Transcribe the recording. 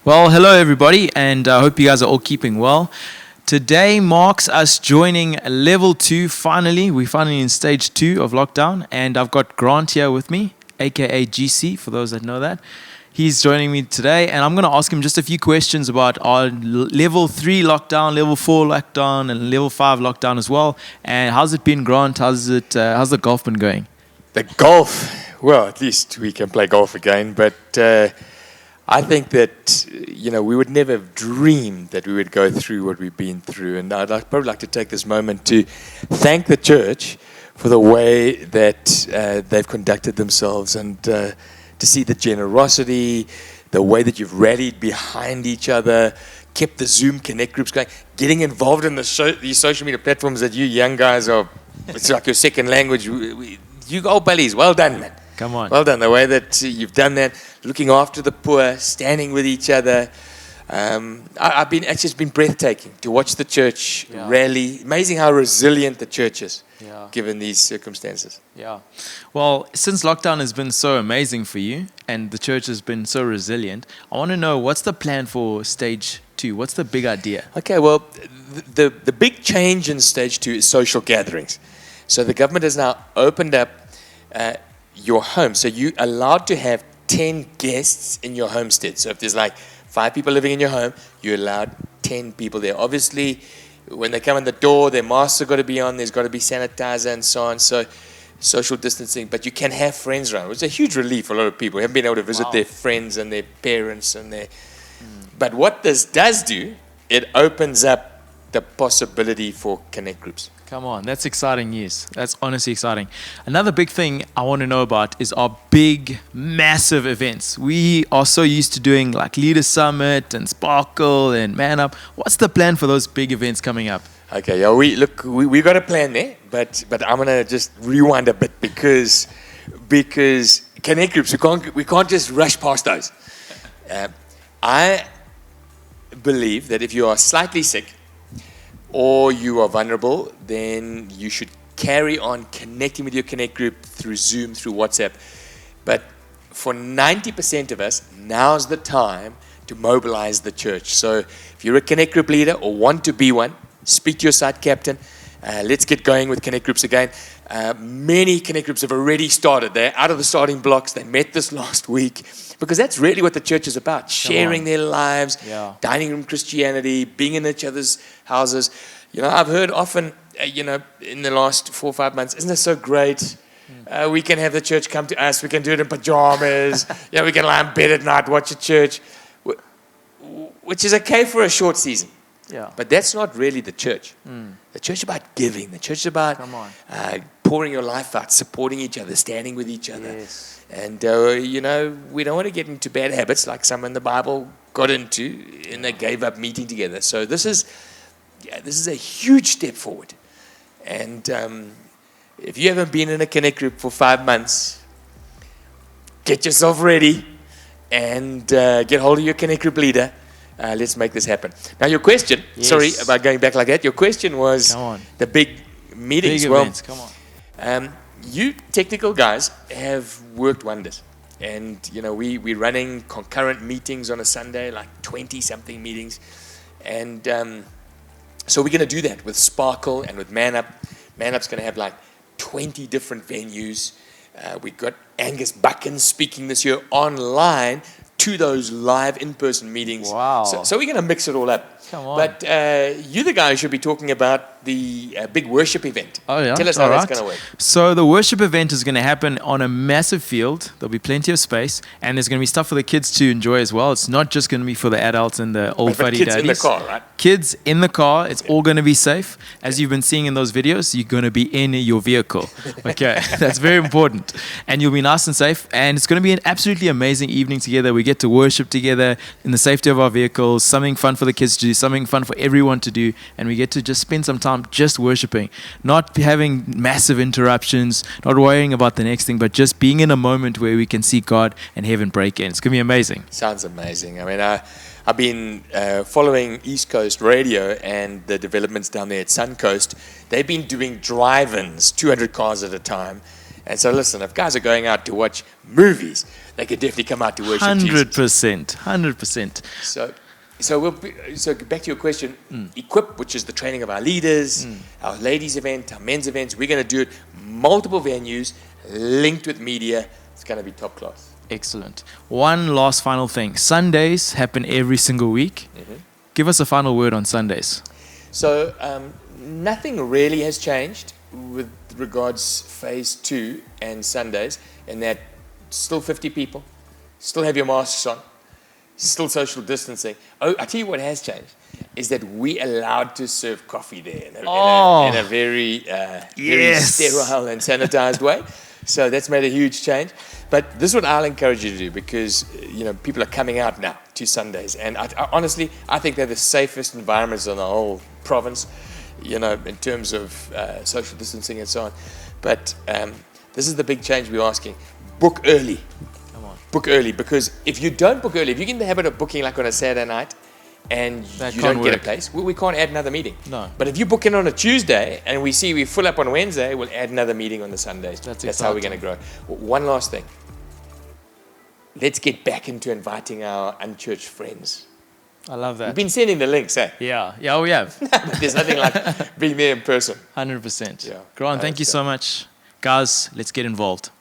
Well, hello everybody, and I hope you guys are all keeping well. Today marks us joining level 2 finally. We're finally in stage 2 of lockdown, and I've got Grant here with me, aka GC, for those that know that. He's joining me today, and I'm going to ask him just a few questions about our level 3 lockdown, level 4 lockdown, and level 5 lockdown as well. And how's it been, Grant? How's the golf been going? The golf, well, at least we can play golf again, but I think that, we would never have dreamed that we would go through what we've been through. And probably like to take this moment to thank the church for the way that they've conducted themselves and to see the generosity, the way that you've rallied behind each other, kept the Zoom Connect groups going, getting involved in these social media platforms that you young guys are, it's like your second language. You old buddies, well done, man. Come on. Well done. The way that you've done that, looking after the poor, standing with each other. It's been breathtaking to watch the church rally. Amazing how resilient the church is, given these circumstances. Yeah. Well, since lockdown has been so amazing for you and the church has been so resilient, I want to know, what's the plan for stage 2? What's the big idea? Okay, well, the big change in stage 2 is social gatherings. So the government has now opened up your home. So you're allowed to have 10 guests in your homestead. So if there's like 5 people living in your home, you're allowed 10 people there. Obviously, when they come in the door, their masks have got to be on. There's got to be sanitizer and so on. So social distancing. But you can have friends around. It's a huge relief for a lot of people who haven't been able to visit their friends and their parents. But what this does do, it opens up the possibility for connect groups. Come on, that's exciting news. That's honestly exciting. Another big thing I want to know about is our big, massive events. We are so used to doing like Leader Summit and Sparkle and Man Up. What's the plan for those big events coming up? Okay, yeah, we got a plan there, but I'm gonna just rewind a bit because connect groups, we can't just rush past those. I believe that if you are slightly sick or you are vulnerable, then you should carry on connecting with your connect group through Zoom, through WhatsApp. But for 90% of us, now's the time to mobilize the church. So if you're a connect group leader or want to be one, speak to your site captain. Let's get going with connect groups again. Many connect groups have already started. They're out of the starting blocks. They met this last week because that's really what the church is about, sharing their lives, dining room Christianity, being in each other's houses. I've heard often, in the last 4 or 5 months, isn't it so great? We can have the church come to us. We can do it in pajamas. We can lie in bed at night, watch a church, which is okay for a short season. Yeah. But that's not really the church. The church is about giving. The church is about pouring your life out, supporting each other, standing with each other. Yes. And, we don't want to get into bad habits like some in the Bible got into, and they gave up meeting together. So this is a huge step forward. And if you haven't been in a connect group for 5 months, get yourself ready and get hold of your connect group leader. Let's make this happen. Now, your question, sorry about going back like that. Your question was the big meetings. Big events, come on. You technical guys have worked wonders. And, we're running concurrent meetings on a Sunday, like 20-something meetings. And so we're going to do that with Sparkle and with Man Up. Man Up's going to have like 20 different venues. We've got Angus Buchan speaking this year online to those live in-person meetings. Wow. So we're going to mix it all up. Come on. But you're the guy who should be talking about the big worship event. Oh, yeah. Tell us how that's going to work. So the worship event is going to happen on a massive field. There'll be plenty of space, and there's going to be stuff for the kids to enjoy as well. It's not just going to be for the adults and the old fuddy daddies. Kids in the car, right? Kids in the car. It's all going to be safe. As you've been seeing in those videos, you're going to be in your vehicle. Okay, that's very important. And you'll be nice and safe. And it's going to be an absolutely amazing evening together. We get to worship together in the safety of our vehicles, something fun for the kids to do, something fun for everyone to do, and we get to just spend some time just worshiping, not having massive interruptions, not worrying about the next thing, but just being in a moment where we can see God and heaven break in. It's going to be amazing. Sounds amazing. I mean, I've been following East Coast Radio and the developments down there at Suncoast. They've been doing drive-ins, 200 cars at a time, And so listen, if guys are going out to watch movies, they could definitely come out to worship Jesus. 100%. So back to your question, Equip, which is the training of our leaders, our ladies event, our men's events, we're going to do it multiple venues, linked with media. It's going to be top class. Excellent. One last final thing. Sundays happen every single week. Give us a final word on Sundays. So nothing really has changed with regards phase 2 and Sundays, in that still 50 people, still have your masks on, still social distancing. Oh, I tell you what has changed is that we allowed to serve coffee there in a very sterile and sanitized way. So that's made a huge change. But this is what I'll encourage you to do, because people are coming out now to Sundays, and I honestly think they're the safest environments in the whole province, in terms of social distancing and so on. But this is the big change we're asking: book early. Come on. Book early, because if you don't book early, if you get in the habit of booking like on a Saturday night, and you don't get a place, we can't add another meeting. No. But if you book in on a Tuesday and we see we fill up on Wednesday, we'll add another meeting on the Sundays. That's how we're going to grow. One last thing. Let's get back into inviting our unchurched friends. I love that. We've been sending the links, eh? Yeah, we have. But there's nothing like being there in person. 100%. Yeah. Grant, thank you so much. Guys, let's get involved.